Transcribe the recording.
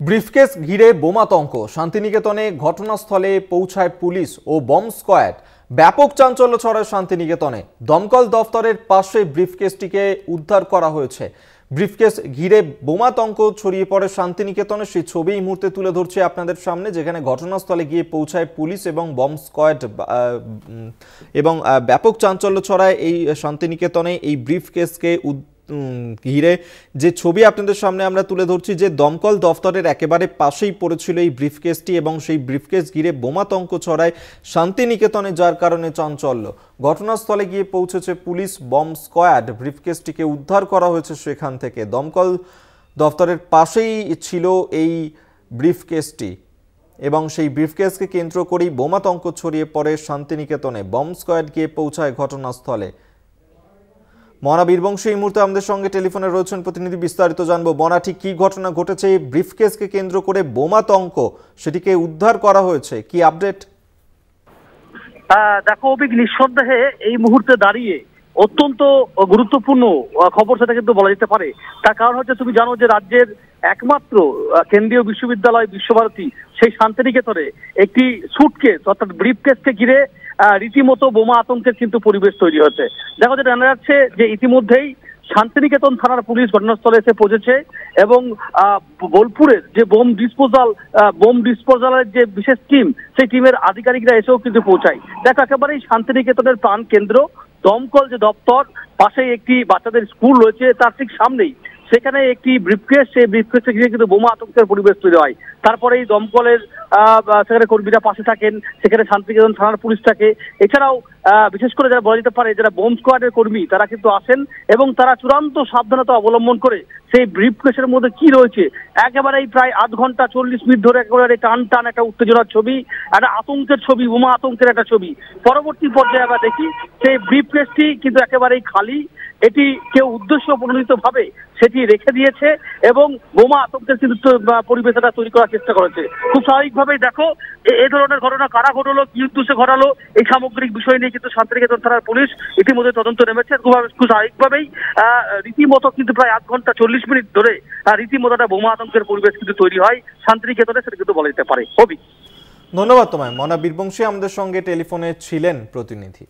Briefcase ঘিরে বোমাতঙ্ক, শান্তিনিকেতনে ঘটনাস্থলে পৌঁছায় পুলিশ ও বম স্কোয়াড। ব্যাপক চাঞ্চল্য ছড়ায় শান্তিনিকেতনে। দমকল দফতরের পাশে ব্রিফকেসটিকে উদ্ধার করা হয়েছে। ব্রিফকেস ঘিরে বোমাতঙ্ক ছড়িয়ে পড়ে শান্তিনিকেতনে, সেই ছবি এই মুহূর্তে তুলে ধরছি আপনাদের সামনে, যেখানে ঘটনাস্থলে গিয়ে পৌঁছায় পুলিশ এবং বম স্কোয়াড এবং ব্যাপক চাঞ্চল্য ছড়ায় এই শান্তিনিকেতনে। এই ব্রিফকেসকে ঘিরে যে ছবি আপনাদের সামনে আমরা তুলে ধরছি, যে দমকল দফতরের একেবারে পাশেই পড়েছিল এই ব্রিফকেসটি এবং সেই ব্রিফকেস ঘিরে বোমাতঙ্ক ছড়ায় শান্তিনিকেতনে, যার কারণে চাঞ্চল্য। ঘটনাস্থলে গিয়ে পৌঁছেছে পুলিশ, বম স্কোয়াড। ব্রিফকেসটিকে উদ্ধার করা হয়েছে সেখান থেকে। দমকল দফতরের পাশেই ছিল এই ব্রিফকেসটি এবং সেই ব্রিফকেসকে কেন্দ্র করেই বোমাতঙ্ক ছড়িয়ে পড়ে শান্তিনিকেতনে। বম স্কোয়াড গিয়ে পৌঁছায় ঘটনাস্থলে। মনা বীরবংশী এই মুহূর্তে আমাদের সঙ্গে টেলিফোনে রয়েছেন, প্রতিনিধি বিস্তারিত জানবো। মনা, ঠিক কি ঘটনা ঘটেছে? এই ব্রিফকেসকে কেন্দ্র করে বোমাতঙ্ক, সেটিকে উদ্ধার করা হয়েছে, কি আপডেট? দেখো অভিক, নিঃসন্দেহে এই মুহূর্তে দাঁড়িয়ে অত্যন্ত গুরুত্বপূর্ণ খবর সেটা কিন্তু বলা যেতে পারে। তার কারণ হচ্ছে, তুমি জানো যে রাজ্যের একমাত্র কেন্দ্রীয় বিশ্ববিদ্যালয় বিশ্বভারতী সেই শান্তিনিকেতনে একটি সুটকেস অর্থাৎ ব্রিফকেসকে ঘিরে রীতিমতো বোমা আতঙ্কের কিন্তু পরিবেশ তৈরি হয়েছে। দেখো, যেটা জানা যাচ্ছে যে ইতিমধ্যেই শান্তিনিকেতন থানার পুলিশ ঘটনাস্থলে এসে পৌঁছেছে এবং বোলপুরের যে বোম ডিসপোজালের যে বিশেষ টিম, সেই টিমের আধিকারিকরা এসেও কিন্তু পৌঁছায়। দেখো, একেবারেই শান্তিনিকেতনের প্রাণ কেন্দ্র দমকল যে দপ্তর, পাশেই একটি বাচ্চাদের স্কুল রয়েছে, তার ঠিক সামনেই সেখানে একটি ব্রিফকেস, সেই ব্রিফকেসে ঘিরে কিন্তু বোমা আতঙ্কের পরিবেশ তৈরি হয়। তারপরে এই দমকলের সেখানে কর্মীরা পাশে থাকেন, সেখানে শান্তিনিকেতন থানার পুলিশ থাকে। এছাড়াও বিশেষ করে যারা বলা যেতে পারে যারা বোম স্কোয়াডের কর্মী, তারা কিন্তু আসেন এবং তারা চূড়ান্ত সাবধানতা অবলম্বন করে সেই ব্রিফকেসের মধ্যে কি রয়েছে একেবারেই প্রায় 8 ঘন্টা 40 মিনিট ধরে একেবারে টান টান একটা উত্তেজনার ছবি, একটা আতঙ্কের ছবি, বোমা আতঙ্কের একটা ছবি। পরবর্তী পর্যায়ে আমরা দেখি সেই ব্রিফকেসটি কিন্তু একেবারেই খালি। এটি কেউ উদ্দেশ্য প্রণোদিত ভাবে সেটি রেখে দিয়েছে এবং বোমা আতঙ্কের কিন্তু পরিবেশ তৈরি করার চেষ্টা করেছে। খুব স্বাভাবিকভাবেই দেখো, এই ধরনের ঘটনা কারা ঘটলো, কি উদ্দেশ্যে ঘটালো, এই সামগ্রিক বিষয় নিয়ে কিন্তু শান্তিনিকেতন থানার পুলিশ ইতিমধ্যে তদন্ত নেমেছে। খুব স্বাভাবিকভাবেই রীতিমতো কিন্তু প্রায় 8 ঘন্টা 40 মিনিট ধরে রীতিমতো একটা বোমা আতঙ্কের পরিবেশ কিন্তু তৈরি হয় শান্তিনিকেতনে, সেটা কিন্তু বলা যেতে পারে। ধন্যবাদ তোমায়। মনা বীরবংশী আমাদের সঙ্গে টেলিফোনে ছিলেন প্রতিনিধি।